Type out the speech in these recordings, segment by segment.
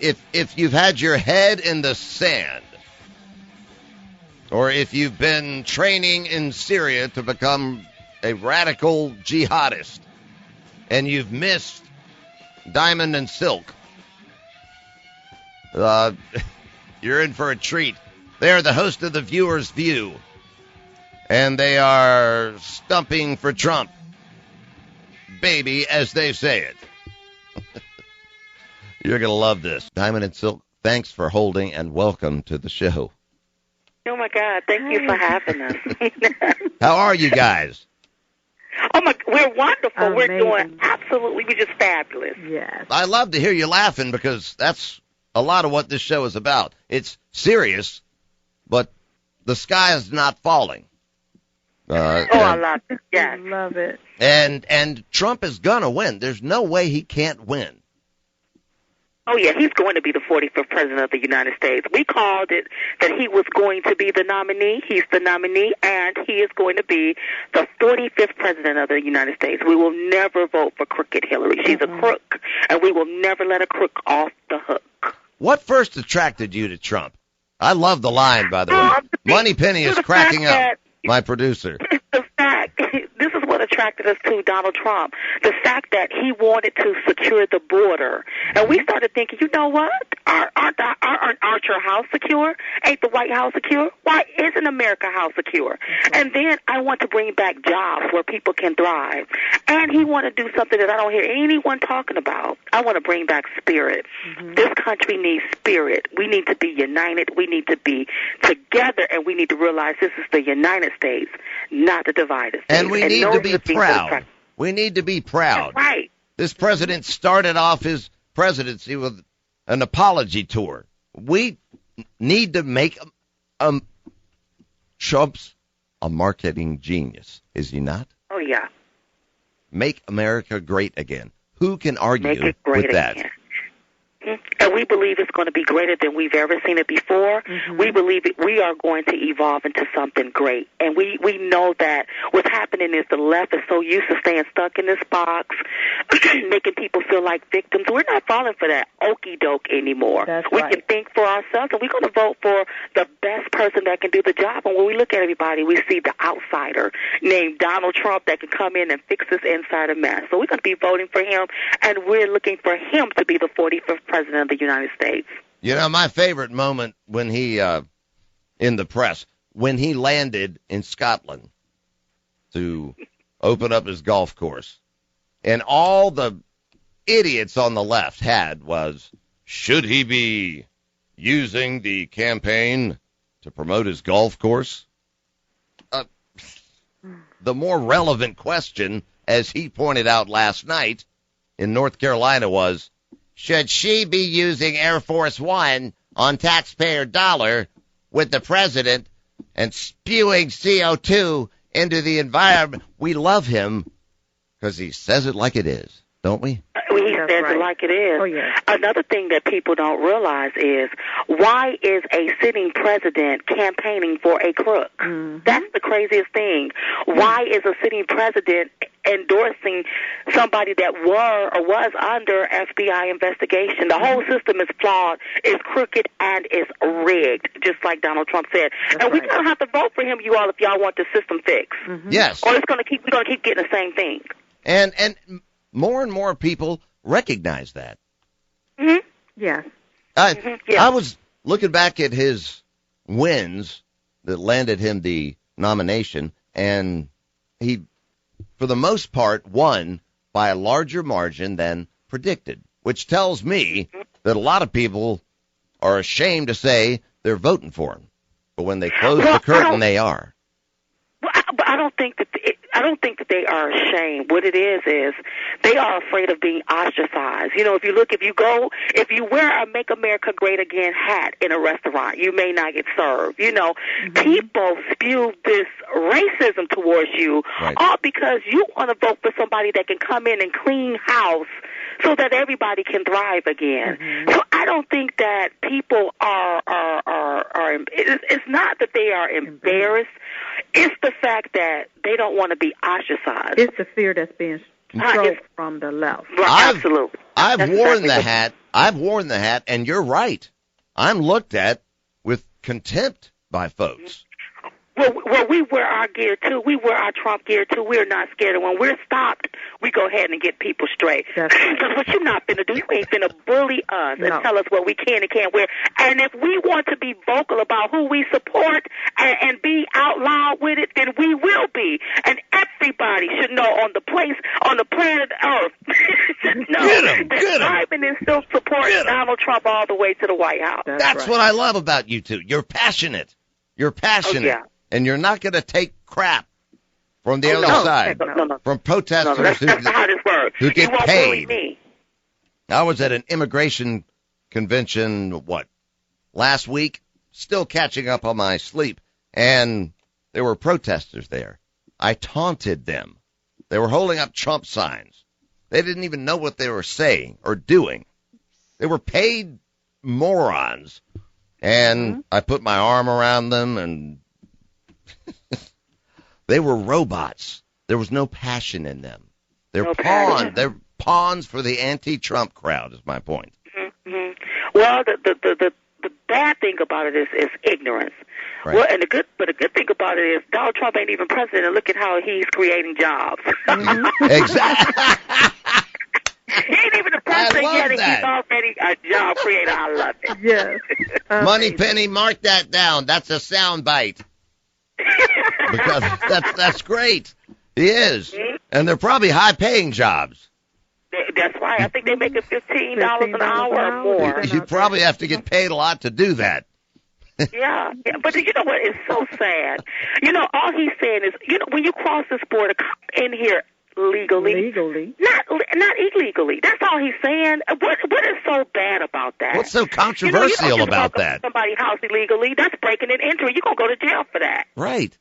If you've had your head in the sand, or if you've been training in Syria to become a radical jihadist, and you've missed Diamond and Silk, you're in for a treat. They're the host of The Viewer's View, and they are stumping for Trump, baby, as they say it. You're going to love this. Diamond and Silk, thanks for holding, and welcome to the show. Oh, my God. Thank you for having us. How are you guys? Oh, my, we're wonderful. Amazing. We're doing absolutely, we're just fabulous. Yes. I love to hear you laughing because that's a lot of what this show is about. It's serious, but the sky is not falling. I love it. Yes. Love it. And Trump is going to win. There's no way he can't win. Oh, yeah, he's going to be the 45th president of the United States. We called it that he was going to be the nominee. He's the nominee, and he is going to be the 45th president of the United States. We will never vote for crooked Hillary. She's a crook, and we will never let a crook off the hook. What first attracted you to Trump? I love the line, by the way. Moneypenny is cracking up, my producer. The fact, this is what attracted us to Donald Trump, the fact that he wanted to secure the border. And we started thinking, you know what? Aren't your house secure? Ain't the White House secure? Why isn't America house secure? And then I want to bring back jobs where people can thrive. And he want to do something that I don't hear anyone talking about. I want to bring back spirit. This country needs spirit. We need to be united. We need to be together, and we need to realize this is the United States, not the divided states. And we need to be proud. We need to be proud. Right. This president started off his presidency with an apology tour. We need to make Trump's a marketing genius, is he not? Oh, yeah. Make America great again. Who can argue Make it great with that? Again. And we believe it's going to be greater than we've ever seen it before. We believe we are going to evolve into something great. And we know that what's happening is the left is so used to staying stuck in this box, making people feel like victims. We're not falling for that okie doke anymore. We can think for ourselves, and we're going to vote for the best person that can do the job. And when we look at everybody, we see the outsider named Donald Trump that can come in and fix this inside a mess. So we're going to be voting for him, and we're looking for him to be the 45th president of the United States. You know, my favorite moment when he, in the press, when he landed in Scotland to open up his golf course, and all the idiots on the left had was, should he be using the campaign to promote his golf course? The more relevant question, as he pointed out last night in North Carolina, was, should she be using Air Force One on taxpayer dollar with the president and spewing CO2 into the environment? We love him because he says it like it is, don't we? He says it like it is. Oh, yeah. Another thing that people don't realize is, why is a sitting president campaigning for a crook? That's the craziest thing. Why is a sitting president endorsing somebody that was under FBI investigation? The whole system is flawed, is crooked, and is rigged, just like Donald Trump said. And we don't have to vote for him, you all, if y'all want the system fixed. Yes. Or we're going to keep getting the same thing. And more and more people recognize that. Yes. I was looking back at his wins that landed him the nomination, and he, for the most part, won by a larger margin than predicted, which tells me that a lot of people are ashamed to say they're voting for him. But when they close the curtain, they are. But I don't think that that they are ashamed. What it is they are afraid of being ostracized. You know, if you wear a "Make America Great Again" hat in a restaurant, you may not get served. You know, people spew this racism towards you, all because you want to vote for somebody that can come in and clean house so that everybody can thrive again. So I don't think that people are it's not that they are embarrassed. It's the fact that they don't want to be ostracized. It's the fear that's being controlled from the left. Absolutely. I've worn the hat. I've worn the hat, and you're right. I'm looked at with contempt by folks. Well, we wear our gear, too. We wear our Trump gear, too. We're not scared. And when we're stopped, we go ahead and get people straight. Because what you're not finna do, you ain't finna bully us and tell us what we can and can't wear. And if we want to be vocal about who we support and be out loud with it, then we will be. And everybody should know on the planet Earth should know that Diamond and Silk support Donald Trump all the way to the White House. That's what I love about you two. You're passionate. You're passionate. Oh, yeah. And you're not going to take crap from the other side, from protesters that's not how this works. who get you won't paid. bully me. I was at an immigration convention, last week, still catching up on my sleep, and there were protesters there. I taunted them. They were holding up Trump signs. They didn't even know what they were saying or doing. They were paid morons. And I put my arm around them, and they were robots. There was no passion in them. They're pawns. They're pawns for the anti-Trump crowd, is my point. Mm-hmm. Well, the bad thing about it is ignorance. Right. Well, and the good thing about it is Donald Trump ain't even president, and look at how he's creating jobs. Exactly. He ain't even the president yet, and he's already a job creator. I love it. Yes. Money Penny, mark that down. That's a sound bite. Because that's great. He is. And they're probably high-paying jobs. That's right. I think they make it $15 an hour or more. You probably have to get paid a lot to do that. Yeah, but you know what? It's so sad. All he's saying is, when you cross this border, come in here legally. Not illegally. That's all he's saying. What is so bad about that? What's so controversial about that? Somebody's house illegally, that's breaking and entering. You're going to go to jail for that. Right.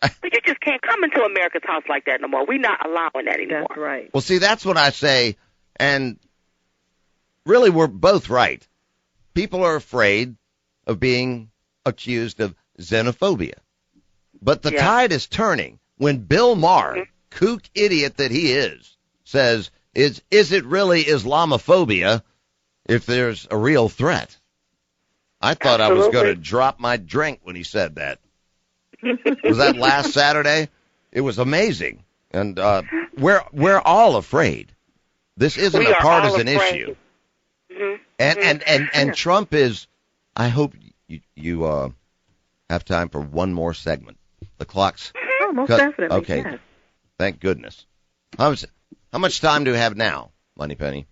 But you just can't come into America's house like that no more. We're not allowing that anymore. That's right. Well, see, that's what I say, and really we're both right. People are afraid of being accused of xenophobia. But the tide is turning. When Bill Maher, kook idiot that he is, says, is it really Islamophobia if there's a real threat? I thought I was going to drop my drink when he said that. Was that last Saturday? It was amazing. And we're all afraid. This isn't a partisan issue. Mm-hmm. And Trump is, I hope you have time for one more segment. The clock's most definitely. Okay. Yes. Thank goodness. How much time do we have now, Moneypenny?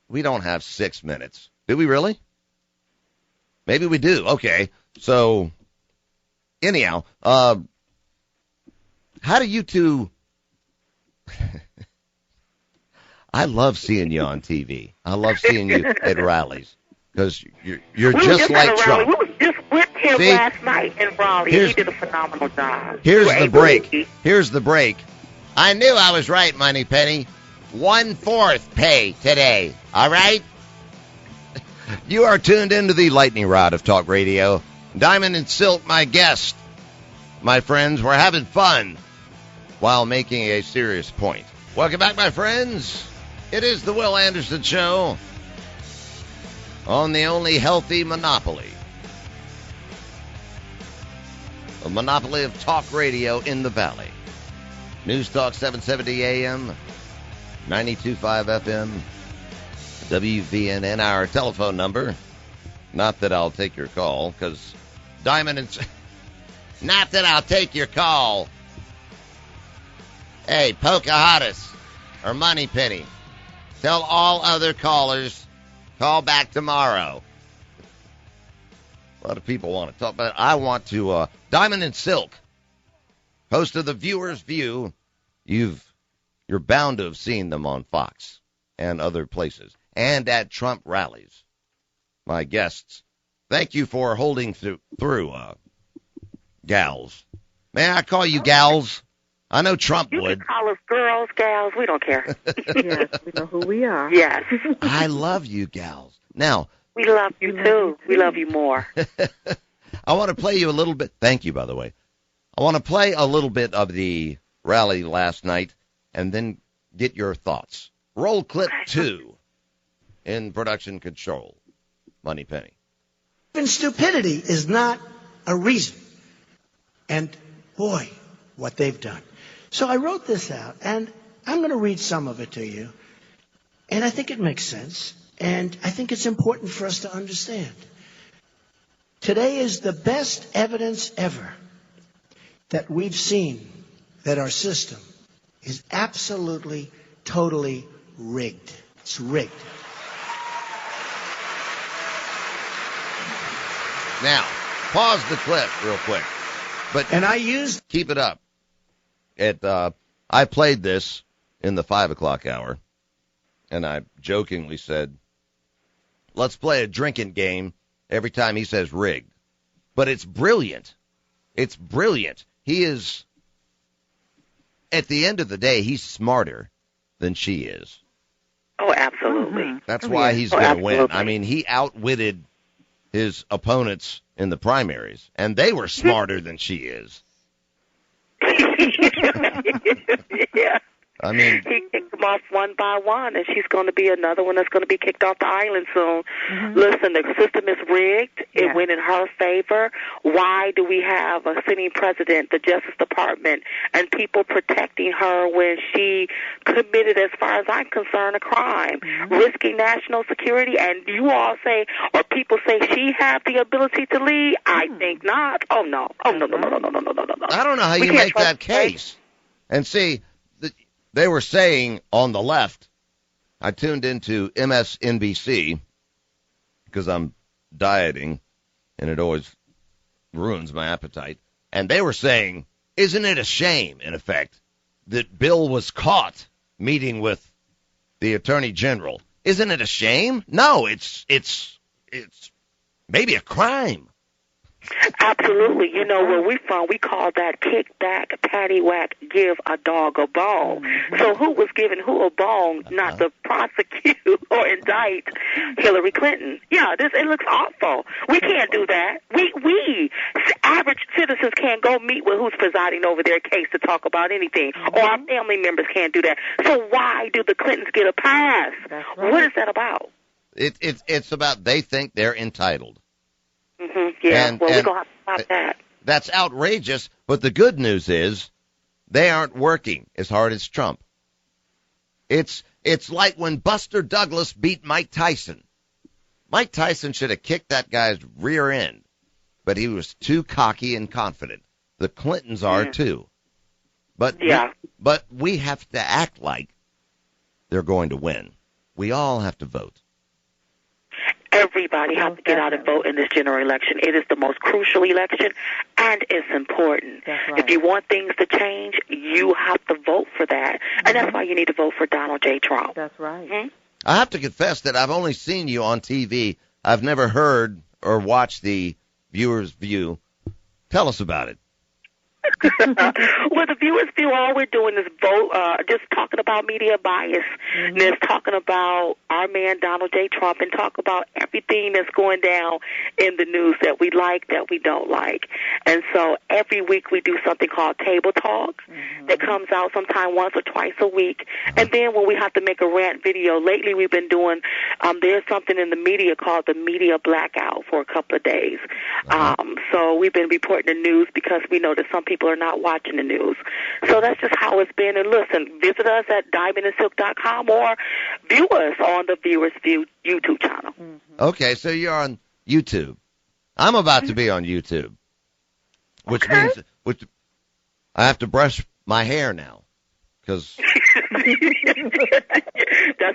We don't have 6 minutes. Do we really? Maybe we do. Okay. So, anyhow, how do you two... I love seeing you on TV. I love seeing you at rallies because you're just like Trump. We was just with him last night in Raleigh. He did a phenomenal job. Here's the break. I knew I was right, Moneypenny. 1/4 pay today. All right? You are tuned into the lightning rod of talk radio. Diamond and Silk, my guest. My friends, we're having fun while making a serious point. Welcome back, my friends. It is the Will Anderson Show on the only healthy monopoly. A monopoly of talk radio in the Valley. News Talk 770 AM, 92.5 FM, WVNN, our telephone number. Not that I'll take your call, because Diamond and... Not that I'll take your call. Hey, Pocahontas or Moneypenny, tell all other callers, call back tomorrow. A lot of people want to talk, but I want to... Diamond and Silk, host of The Viewer's View. You're bound to have seen them on Fox and other places, and at Trump rallies. My guests, thank you for holding through, gals. May I call you gals? I know Trump would. You can call us girls, gals. We don't care. Yes, we know who we are. Yes. I love you, gals. Now. We love you, too. We love you more. I want to play you a little bit. Thank you, by the way. I want to play a little bit of the rally last night and then get your thoughts. Roll clip 2. in production control. Moneypenny. Even stupidity is not a reason. And, boy, what they've done. So I wrote this out, and I'm going to read some of it to you. And I think it makes sense. And I think it's important for us to understand. Today is the best evidence ever that we've seen that our system is absolutely, totally rigged. It's rigged. Now, pause the clip real quick. And I used... Keep it up. I played this in the 5 o'clock hour, and I jokingly said, let's play a drinking game every time he says rigged. But it's brilliant. It's brilliant. He is, at the end of the day, he's smarter than she is. Oh, absolutely. Mm-hmm. That's why he's going to win. Absolutely. I mean, he outwitted his opponents in the primaries, and they were smarter than she is. Yeah. I mean, he kicked them off one by one, and she's going to be another one that's going to be kicked off the island soon. Mm-hmm. Listen, the system is rigged. It went in her favor. Why do we have a sitting president, the Justice Department, and people protecting her when she committed, as far as I'm concerned, a crime, risking national security? And you all say, or people say, she have the ability to lead? I think not. Oh, no. Oh, no. I don't know how you make that case. And see, they were saying on the left, I tuned into MSNBC because I'm dieting and it always ruins my appetite. And they were saying, isn't it a shame, in effect, that Bill was caught meeting with the Attorney General? Isn't it a shame? No, it's maybe a crime. Absolutely. You know, where we're from, we call that kick back, patty whack, give a dog a bone. Mm-hmm. So who was giving who a bone not to prosecute or indict Hillary Clinton? Yeah, it looks awful. We can't do that. We average citizens can't go meet with who's presiding over their case to talk about anything, or our family members can't do that. So why do the Clintons get a pass? That's right. What is that about? It's about they think they're entitled. Mm-hmm. Yeah, we're going to have to stop that. That's outrageous, but the good news is they aren't working as hard as Trump. It's like when Buster Douglas beat Mike Tyson. Mike Tyson should have kicked that guy's rear end, but he was too cocky and confident. The Clintons are too. But we have to act like they're going to win. We all have to vote. Everybody has to get out and vote in this general election. It is the most crucial election, and it's important. Right. If you want things to change, you have to vote for that. And that's why you need to vote for Donald J. Trump. That's right. Mm-hmm. I have to confess that I've only seen you on TV. I've never heard or watched the Viewer's View. Tell us about it. Well, the Viewers View, all we're doing is vote, just talking about media bias, and just talking about our man Donald J. Trump, and talk about everything that's going down in the news that we like, that we don't like. And so every week we do something called Table Talk that comes out sometime once or twice a week. And then when we have to make a rant video, lately we've been doing, there's something in the media called the media blackout for a couple of days. So we've been reporting the news because we know that some people are not watching the news. So that's just how it's been. And listen, visit us at diamondandsilk.com or view us on the Viewers View YouTube channel. Okay, so you're on YouTube. I'm about to be on YouTube, which means I have to brush my hair now. Cause that's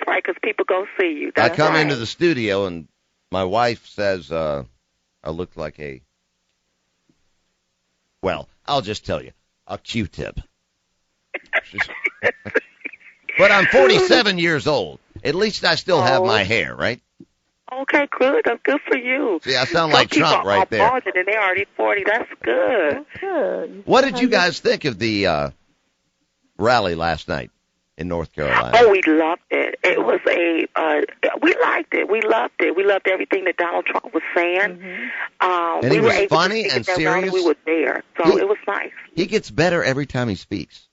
right, because people go see you. I come into the studio and my wife says I look like I'll just tell you, a Q-tip. But I'm 47 years old. At least I still have my hair, right? Okay, good. That's good for you. See, I sound like Trump right there. And they're already 40. That's good. That's good. What did you guys think of the rally last night in North Carolina? Oh, we loved it. It was we liked it. We loved it. We loved everything that Donald Trump was saying. And he was funny and serious. We were there, so it was nice. He gets better every time he speaks.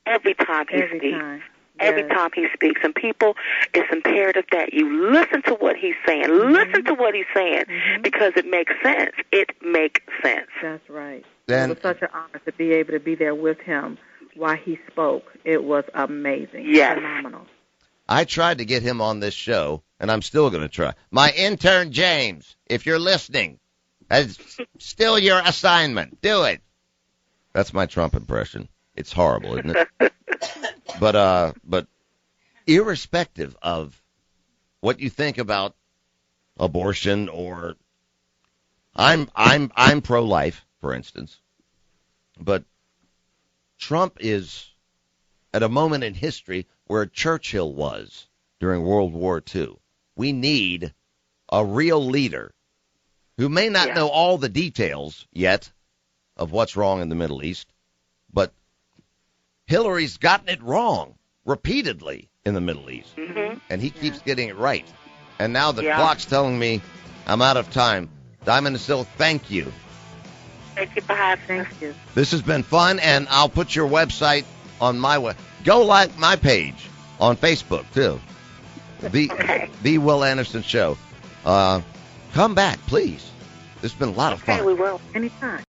Every time he speaks. every time he speaks. And people, it's imperative that you listen to what he's saying. Listen to what he's saying because it makes sense. It makes sense. That's right. Then, it was such an honor to be able to be there with him while he spoke. It was amazing. Yes. Phenomenal. I tried to get him on this show, and I'm still going to try. My intern, James, if you're listening, that's still your assignment. Do it. That's my Trump impression. It's horrible, isn't it? But irrespective of what you think about abortion or I'm pro-life, for instance, but Trump is at a moment in history where Churchill was during World War II. We need a real leader who may not know all the details yet of what's wrong in the Middle East, but Hillary's gotten it wrong repeatedly in the Middle East, and he keeps getting it right. And now the clock's telling me I'm out of time. Diamond and Silk, thank you. Thank you for having us. Thank you. This has been fun, and I'll put your website on my web. Go like my page on Facebook, too. The Will Anderson Show. Come back, please. This has been a lot of fun. Okay, we will. Anytime.